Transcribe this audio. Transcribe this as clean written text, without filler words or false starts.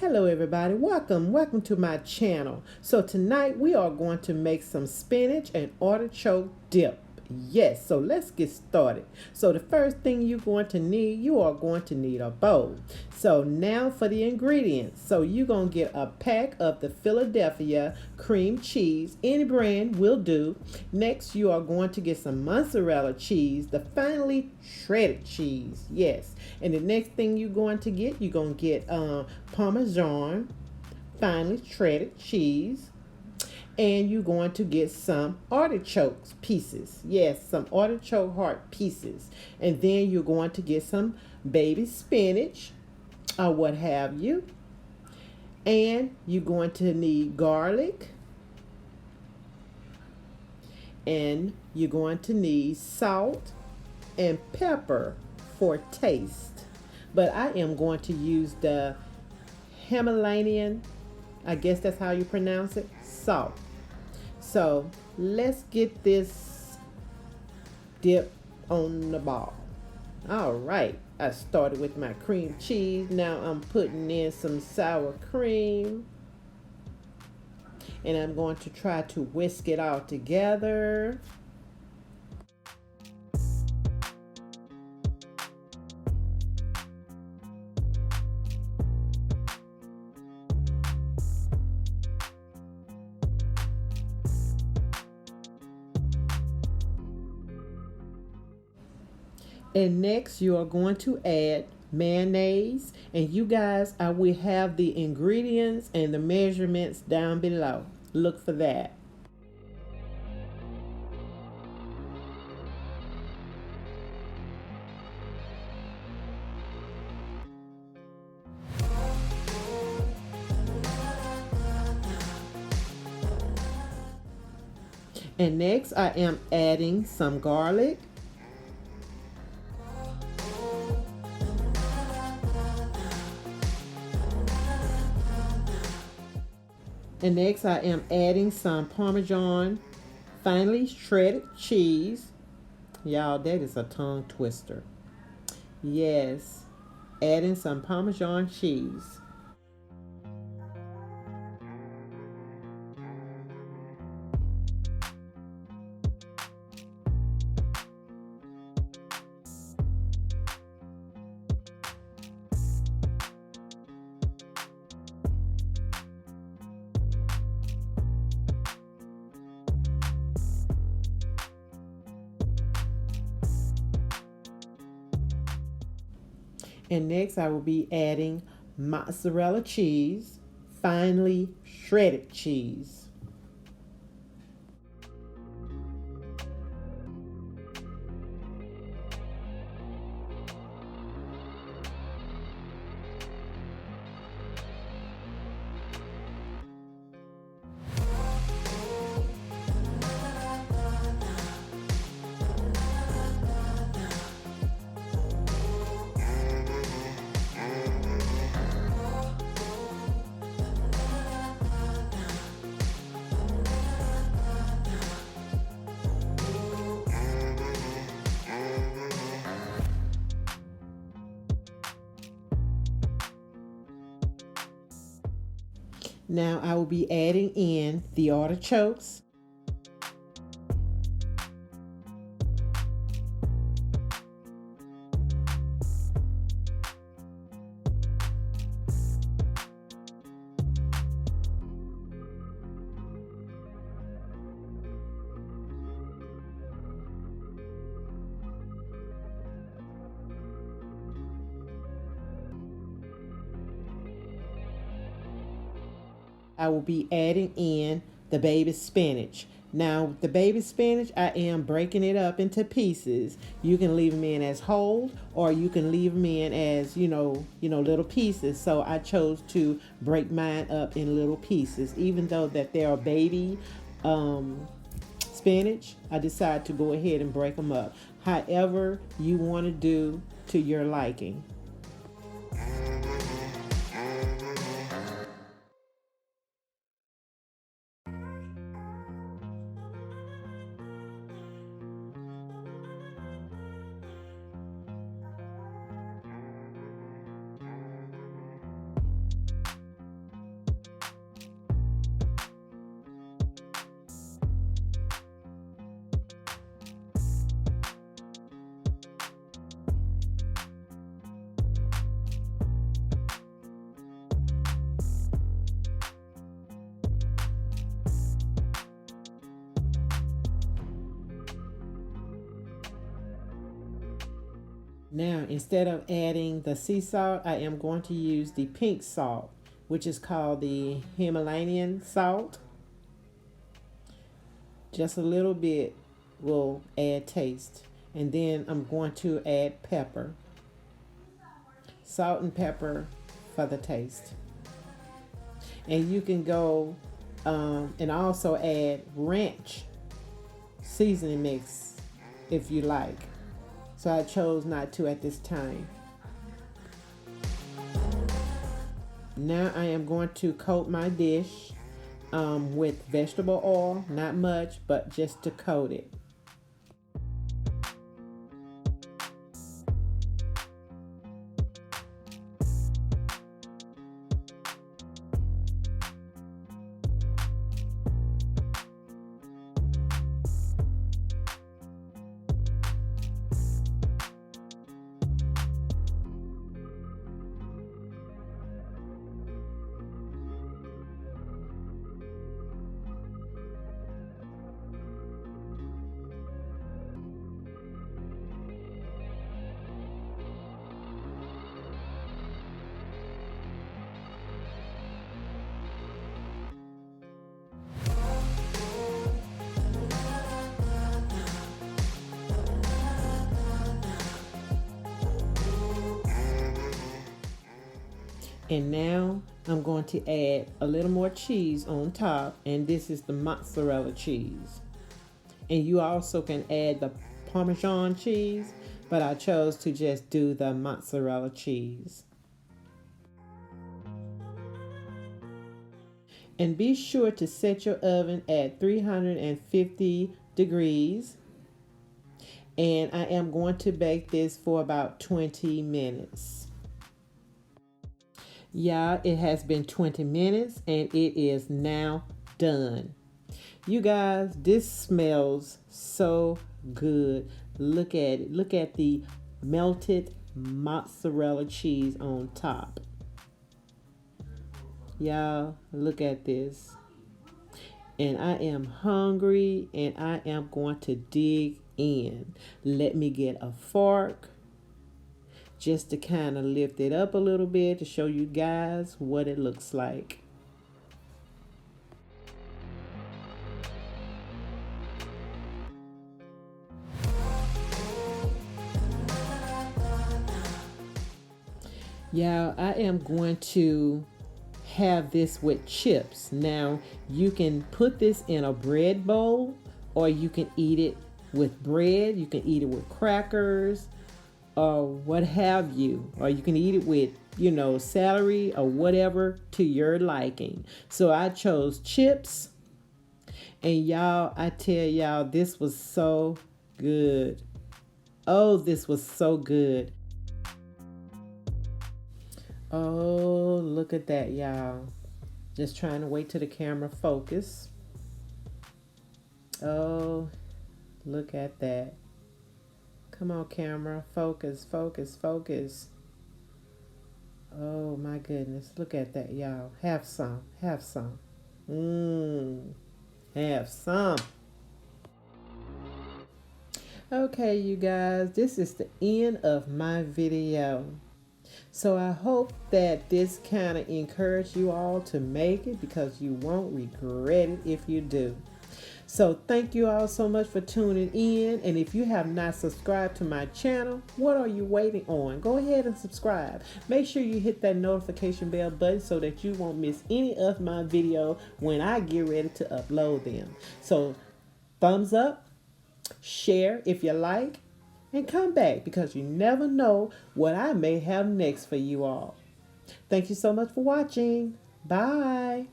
Hello everybody, welcome to my channel. So tonight we are going to make some spinach and artichoke dip. Yes, so let's get started. So the first thing you are going to need a bowl. So now for the ingredients. So you're going to get a pack of the Philadelphia cream cheese. Any brand will do. Next you are going to get some mozzarella cheese, the finely shredded cheese. Yes. And the next thing you're going to get parmesan, finely shredded cheese, and you're going to get some artichokes pieces. Yes, some artichoke heart pieces. And then you're going to get some baby spinach or what have you. And you're going to need garlic. And you're going to need salt and pepper for taste. But I am going to use the Himalayan, I guess that's how you pronounce it, salt. So let's get this dip on the ball. All right, I started with my cream cheese. Now I'm putting in some sour cream. And I'm going to try to whisk it all together. And next you are going to add mayonnaise, and you guys, I will have the ingredients and the measurements down below. Look for that. And next I am adding some garlic. And next I am adding some Parmesan finely shredded cheese. Y'all, that is a tongue twister. Yes, adding some Parmesan cheese. And next I will be adding mozzarella cheese, finely shredded cheese. Now I will be adding in the artichokes. I will be adding in the baby spinach. Now, the baby spinach, I am breaking it up into pieces. You can leave them in as whole, or you can leave them in as, little pieces. So I chose to break mine up in little pieces. Even though that they are baby spinach, I decided to go ahead and break them up. However you want to do to your liking. Now, instead of adding the sea salt, I am going to use the pink salt, which is called the Himalayan salt. Just a little bit will add taste. And then I'm going to add pepper. Salt and pepper for the taste. And you can go and also add ranch seasoning mix if you like. So I chose not to at this time. Now I am going to coat my dish with vegetable oil, not much, but just to coat it. And now I'm going to add a little more cheese on top, and this is the mozzarella cheese. And you also can add the parmesan cheese, but I chose to just do the mozzarella cheese. And be sure to set your oven at 350 degrees. And I am going to bake this for about 20 minutes. Yeah, it has been 20 minutes and it is now done. You guys, this smells so good. Look at it. Look at the melted mozzarella cheese on top. Y'all, look at this. And I am hungry and I am going to dig in. Let me get a fork just to kind of lift it up a little bit to show you guys what it looks like. Yeah, I am going to have this with chips. Now, you can put this in a bread bowl, or you can eat it with bread. You can eat it with crackers, or what have you, or you can eat it with, celery or whatever to your liking. So I chose chips, and y'all, I tell y'all, this was so good. Oh, this was so good. Oh, look at that, y'all. Just trying to wait till the camera focus. Oh, look at that. Come on, camera. Focus, focus, focus. Oh, my goodness. Look at that, y'all. Have some. Have some. Have some. Okay, you guys. This is the end of my video. So I hope that this kind of encouraged you all to make it, because you won't regret it if you do. So thank you all so much for tuning in. And if you have not subscribed to my channel, what are you waiting on? Go ahead and subscribe. Make sure you hit that notification bell button so that you won't miss any of my videos when I get ready to upload them. So thumbs up, share if you like, and come back, because you never know what I may have next for you all. Thank you so much for watching. Bye.